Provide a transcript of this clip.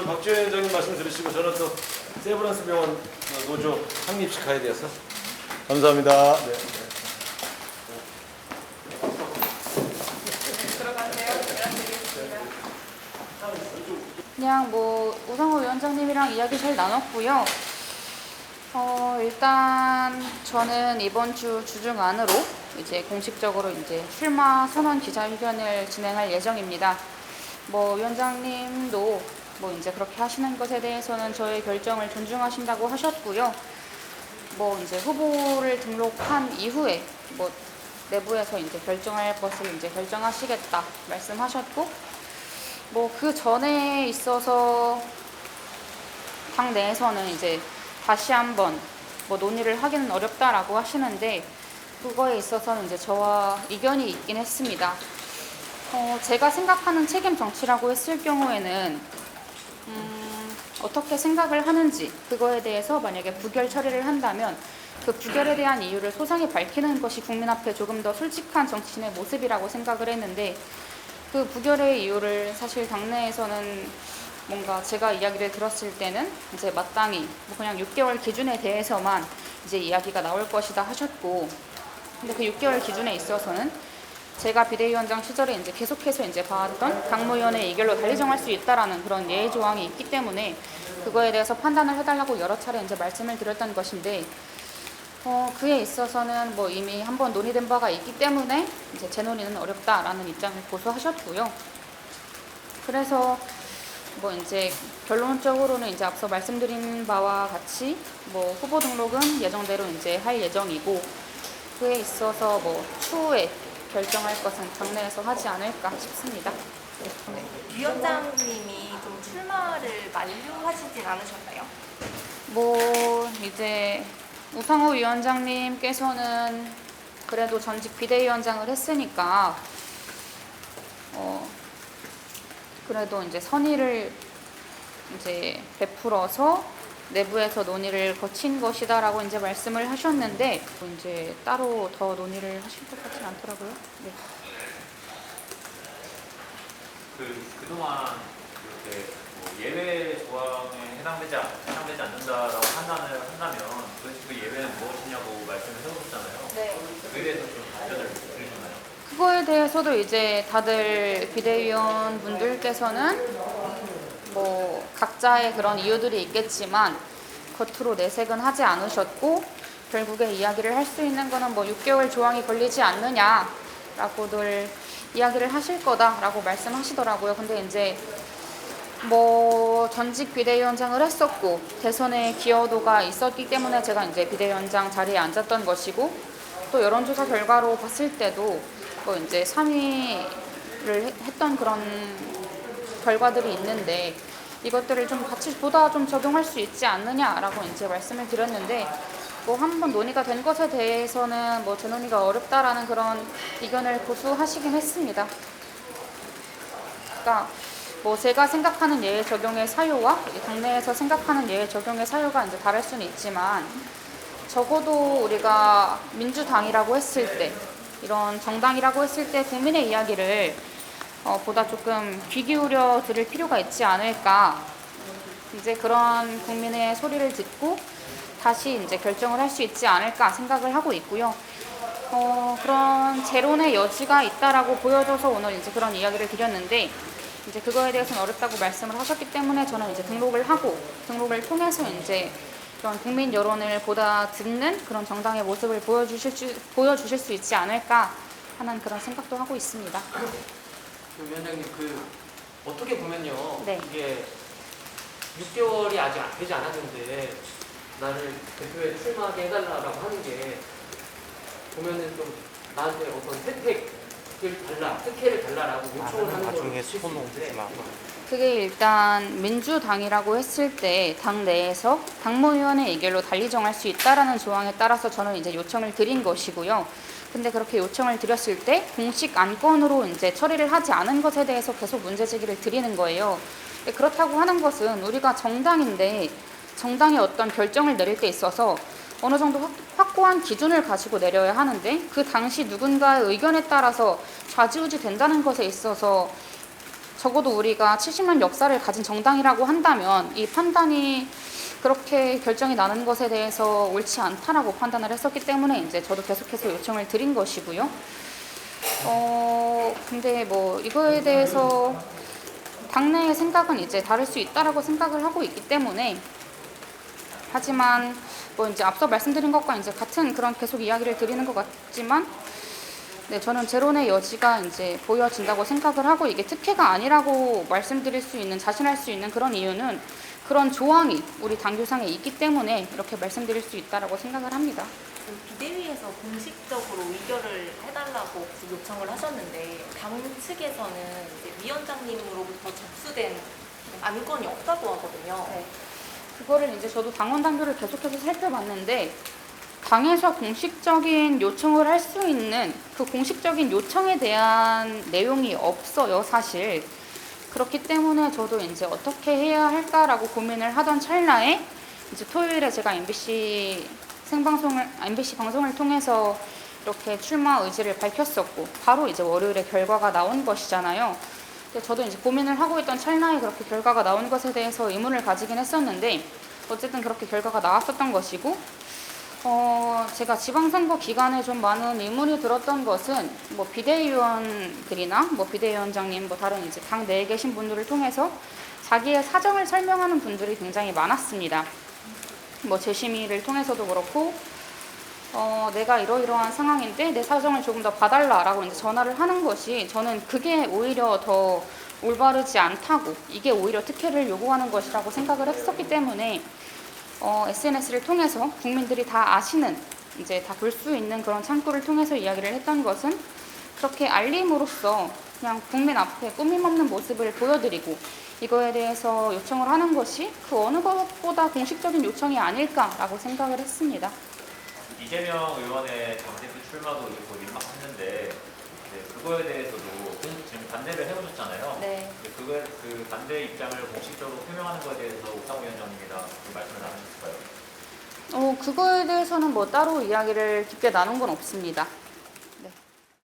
박지원 위원장님 말씀 들으시고 저는 또 세브란스 병원 노조 창립식 가야 돼서 감사합니다. 네. 그냥 뭐 우상호 위원장님이랑 이야기 잘 나눴고요. 일단 저는 이번 주 주중 안으로 이제 공식적으로 이제 출마 선언 기자회견을 진행할 예정입니다. 뭐 위원장님도 뭐 이제 그렇게 하시는 것에 대해서는 저의 결정을 존중하신다고 하셨고요. 뭐 이제 후보를 등록한 이후에 뭐 내부에서 이제 결정할 것을 이제 결정하시겠다 말씀하셨고, 뭐 그 전에 있어서 당 내에서는 이제 다시 한번 뭐 논의를 하기는 어렵다라고 하시는데, 그거에 있어서는 이제 저와 이견이 있긴 했습니다. 제가 생각하는 책임 정치라고 했을 경우에는 어떻게 생각을 하는지 그거에 대해서 만약에 부결 처리를 한다면 그 부결에 대한 이유를 소상히 밝히는 것이 국민 앞에 조금 더 솔직한 정치인의 모습이라고 생각을 했는데, 그 부결의 이유를 사실 당내에서는 뭔가 제가 이야기를 들었을 때는 이제 마땅히 뭐 그냥 6개월 기준에 대해서만 이제 이야기가 나올 것이다 하셨고, 근데 그 6개월 기준에 있어서는 제가 비대위원장 시절에 이제 계속해서 이제 봐왔던 당무위원회 의결로 달리 정할 수 있다라는 그런 예외 조항이 있기 때문에 그거에 대해서 판단을 해달라고 여러 차례 이제 말씀을 드렸던 것인데, 그에 있어서는 뭐 이미 한번 논의된 바가 있기 때문에 이제 재논의는 어렵다라는 입장을 고수하셨고요. 그래서 뭐 이제 결론적으로는 이제 앞서 말씀드린 바와 같이 뭐 후보 등록은 예정대로 이제 할 예정이고, 그에 있어서 뭐 추후에 결정할 것은 당내에서 하지 않을까 싶습니다. 네. 위원장님이 좀 출마를 만류하시진 않으셨나요? 뭐 이제 우상호 위원장님께서는 그래도 전직 비대위원장을 했으니까 그래도 이제 선의를 이제 베풀어서 내부에서 논의를 거친 것이다라고 이제 말씀을 하셨는데, 이제 따로 더 논의를 하실 것 같진 않더라고요. 네. 그동안 이렇게 뭐 예외 조항에 해당되지 않는다라고 판단을 한다면 그 예외는 무엇이냐고 말씀을 해보셨잖아요. 네. 그에 대해서 좀 답변을 드리셨나요? 그거에 대해서도 이제 다들 비대위원 분들께서는 뭐 각자의 그런 이유들이 있겠지만 겉으로 내색은 하지 않으셨고, 결국에 이야기를 할 수 있는 거는 뭐 6개월 조항이 걸리지 않느냐라고들 이야기를 하실 거다라고 말씀하시더라고요. 근데 이제 뭐 전직 비대위원장을 했었고 대선에 기여도가 있었기 때문에 제가 이제 비대위원장 자리에 앉았던 것이고, 또 여론조사 결과로 봤을 때도 뭐 이제 3위를 했던 그런 결과들이 있는데, 이것들을 좀 같이 보다 좀 적용할 수 있지 않느냐라고 이제 말씀을 드렸는데, 뭐 한번 논의가 된 것에 대해서는 뭐 재논의가 어렵다라는 그런 의견을 고수하시긴 했습니다. 그러니까 뭐 제가 생각하는 예외 적용의 사유와 당내에서 생각하는 예외 적용의 사유가 이제 다를 수는 있지만, 적어도 우리가 민주당이라고 했을 때, 이런 정당이라고 했을 때 국민의 이야기를 보다 조금 귀 기울여 들을 필요가 있지 않을까. 이제 그런 국민의 소리를 듣고 다시 이제 결정을 할 수 있지 않을까 생각을 하고 있고요. 그런 재론의 여지가 있다라고 보여져서 오늘 이제 그런 이야기를 드렸는데, 이제 그거에 대해서는 어렵다고 말씀을 하셨기 때문에 저는 이제 등록을 하고, 등록을 통해서 이제 그런 국민 여론을 보다 듣는 그런 정당의 모습을 보여주실 수 있지 않을까 하는 그런 생각도 하고 있습니다. 위원장님, 어떻게 보면요, 네. 이게 6개월이 아직 되지 않았는데 나를 대표에 출마하게 해달라고 하는 게 보면은 좀 나한테 어떤 특혜를 달라라고 요청을 하는 나중에 걸 손 옮기지 마. 그게 일단 민주당이라고 했을 때 당 내에서 당무위원회 의결로 달리 정할 수 있다라는 조항에 따라서 저는 이제 요청을 드린 것이고요. 근데 그렇게 요청을 드렸을 때 공식 안건으로 이제 처리를 하지 않은 것에 대해서 계속 문제 제기를 드리는 거예요. 그렇다고 하는 것은 우리가 정당인데 정당이 어떤 결정을 내릴 때 있어서 어느 정도 확고한 기준을 가지고 내려야 하는데, 그 당시 누군가의 의견에 따라서 좌지우지 된다는 것에 있어서 적어도 우리가 70년 역사를 가진 정당이라고 한다면 이 판단이 그렇게 결정이 나는 것에 대해서 옳지 않다라고 판단을 했었기 때문에 이제 저도 계속해서 요청을 드린 것이고요. 근데 뭐 이거에 대해서 당내의 생각은 이제 다를 수 있다라고 생각을 하고 있기 때문에, 하지만 뭐 이제 앞서 말씀드린 것과 이제 같은 그런 계속 이야기를 드리는 것 같지만, 네, 저는 제론의 여지가 이제 보여진다고 생각을 하고, 이게 특혜가 아니라고 말씀드릴 수 있는, 자신할 수 있는 그런 이유는 그런 조항이 우리 당규상에 있기 때문에 이렇게 말씀드릴 수 있다라고 생각을 합니다. 비대위에서 공식적으로 의결을 해달라고 요청을 하셨는데 당 측에서는 이제 위원장님으로부터 접수된 안건이 없다고 하거든요. 네. 그거를 이제 저도 당원 당규를 계속해서 살펴봤는데, 당에서 공식적인 요청을 할 수 있는 그 공식적인 요청에 대한 내용이 없어요, 사실. 그렇기 때문에 저도 이제 어떻게 해야 할까라고 고민을 하던 찰나에 이제 토요일에 제가 MBC 방송을 통해서 이렇게 출마 의지를 밝혔었고, 바로 이제 월요일에 결과가 나온 것이잖아요. 근데 저도 이제 고민을 하고 있던 찰나에 그렇게 결과가 나온 것에 대해서 의문을 가지긴 했었는데, 어쨌든 그렇게 결과가 나왔었던 것이고, 제가 지방선거 기간에 좀 많은 의문이 들었던 것은 뭐 비대위원들이나 뭐 비대위원장님, 뭐 다른 이제 당 내에 계신 분들을 통해서 자기의 사정을 설명하는 분들이 굉장히 많았습니다. 뭐 재심의를 통해서도 그렇고, 내가 이러이러한 상황인데 내 사정을 조금 더 봐달라라고 이제 전화를 하는 것이, 저는 그게 오히려 더 올바르지 않다고, 이게 오히려 특혜를 요구하는 것이라고 생각을 했었기 때문에 SNS를 통해서 국민들이 다 아시는, 이제 다 볼 수 있는 그런 창구를 통해서 이야기를 했던 것은, 그렇게 알림으로써 그냥 국민 앞에 꾸밈없는 모습을 보여드리고 이거에 대해서 요청을 하는 것이 그 어느 것보다 공식적인 요청이 아닐까라고 생각을 했습니다. 이재명 의원의 당대표 출마도 이제 곧 임박했는데 그거에 대해서도 지금 반대를 해오셨잖아요. 네. 그 반대 입장을 공식적으로 표명하는 것에 대해서 옥상호 위원장님이랑 말씀을 나누셨을까요? 그거에 대해서는 뭐 따로 이야기를 깊게 나눈 건 없습니다.